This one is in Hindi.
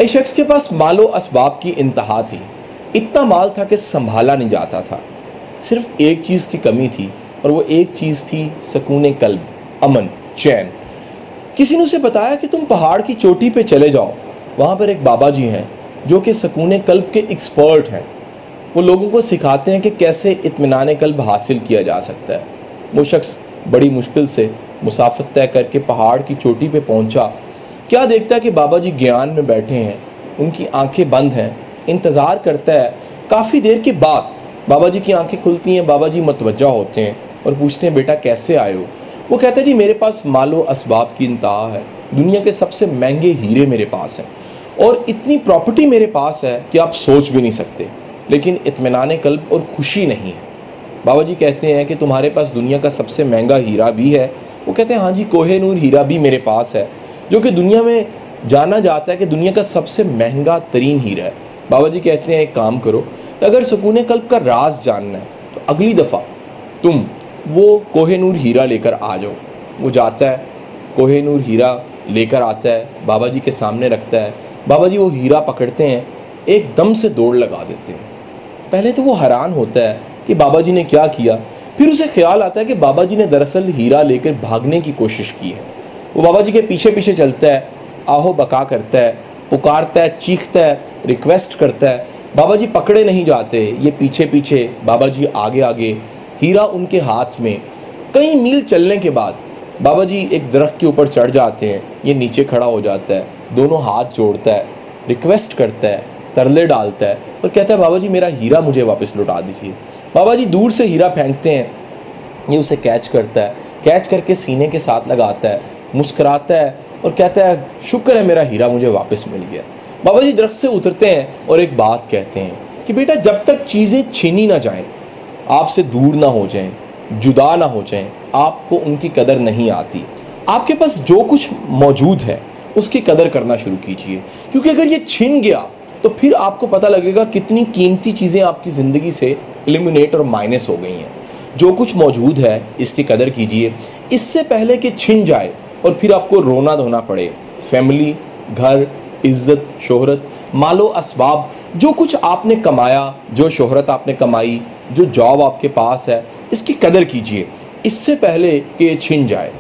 एक शख्स के पास मालो असबाब की इंतहा थी। इतना माल था कि संभाला नहीं जाता था। सिर्फ एक चीज़ की कमी थी और वो एक चीज़ थी सकून कल्ब, अमन, चैन। किसी ने उसे बताया कि तुम पहाड़ की चोटी पे चले जाओ, वहाँ पर एक बाबा जी हैं जो कि सकून कल्ब के एक्सपर्ट हैं। वो लोगों को सिखाते हैं कि कैसे इत्मीनान कल्ब हासिल किया जा सकता है। वो शख्स बड़ी मुश्किल से मुसाफत तय करके पहाड़ की चोटी पे पहुंचा। क्या देखता है कि बाबा जी ज्ञान में बैठे हैं, उनकी आंखें बंद हैं, इंतज़ार करता है। काफ़ी देर के बाद बाबा जी की आंखें खुलती हैं। बाबा जी मतवज्जा होते हैं और पूछते हैं, बेटा कैसे आए हो? वो कहता है, जी मेरे पास मालो असबाब की इंतहा है, दुनिया के सबसे महंगे हीरे मेरे पास हैं और इतनी प्रॉपर्टी मेरे पास है कि आप सोच भी नहीं सकते, लेकिन इत्मीनान कल्ब और खुशी नहीं है। बाबा जी कहते हैं कि तुम्हारे पास दुनिया का सबसे महंगा हीरा भी है? वो कहते हैं, हाँ जी, कोह-ए-नूर हीरा भी मेरे पास है, जो कि दुनिया में जाना जाता है कि दुनिया का सबसे महंगा तरीन हीरा है। बाबा जी कहते हैं, एक काम करो, अगर सुकून कल्ब का राज जानना है तो अगली दफ़ा तुम वो कोह-ए-नूर हीरा लेकर आ जाओ। वो जाता है, कोह-ए-नूर हीरा लेकर आता है, बाबा जी के सामने रखता है। बाबा जी वो हीरा पकड़ते हैं, एकदम से दौड़ लगा देते हैं। पहले तो वो हैरान होता है कि बाबा जी ने क्या किया। फिर उसे ख्याल आता है कि बाबा जी ने दरअसल हीरा लेकर भागने की कोशिश की है। वो बाबा जी के पीछे पीछे चलता है, आहो बका करता है, पुकारता है, चीखता है, रिक्वेस्ट करता है। बाबा जी पकड़े नहीं जाते, ये पीछे पीछे, बाबा जी आगे आगे, हीरा उनके हाथ में। कई मील चलने के बाद बाबा जी एक दरख्त के ऊपर चढ़ जाते हैं। ये नीचे खड़ा हो जाता है, दोनों हाथ जोड़ता है, रिक्वेस्ट करता है, तरले डालता है और कहता है, बाबा जी मेरा हीरा मुझे वापस लौटा दीजिए। बाबा जी दूर से हीरा फेंकते हैं, ये उसे कैच करता है, कैच करके सीने के साथ लगाता है, मुस्कुराता है और कहता है, शुक्र है मेरा हीरा मुझे वापस मिल गया। बाबा जी दरख्त से उतरते हैं और एक बात कहते हैं कि बेटा, जब तक चीज़ें छीनी ना जाएं, आपसे दूर ना हो जाएं, जुदा ना हो जाएं, आपको उनकी कदर नहीं आती। आपके पास जो कुछ मौजूद है उसकी कदर करना शुरू कीजिए, क्योंकि अगर ये छिन गया तो फिर आपको पता लगेगा कितनी कीमती चीज़ें आपकी ज़िंदगी से एलिमिनेट और माइनस हो गई हैं। जो कुछ मौजूद है इसकी कदर कीजिए, इससे पहले कि छिन जाए और फिर आपको रोना धोना पड़े। फैमिली, घर, इज़्ज़त, शोहरत, मालो असबाब, जो कुछ आपने कमाया, जो शोहरत आपने कमाई, जो जॉब आपके पास है, इसकी कदर कीजिए इससे पहले कि ये छिन जाए।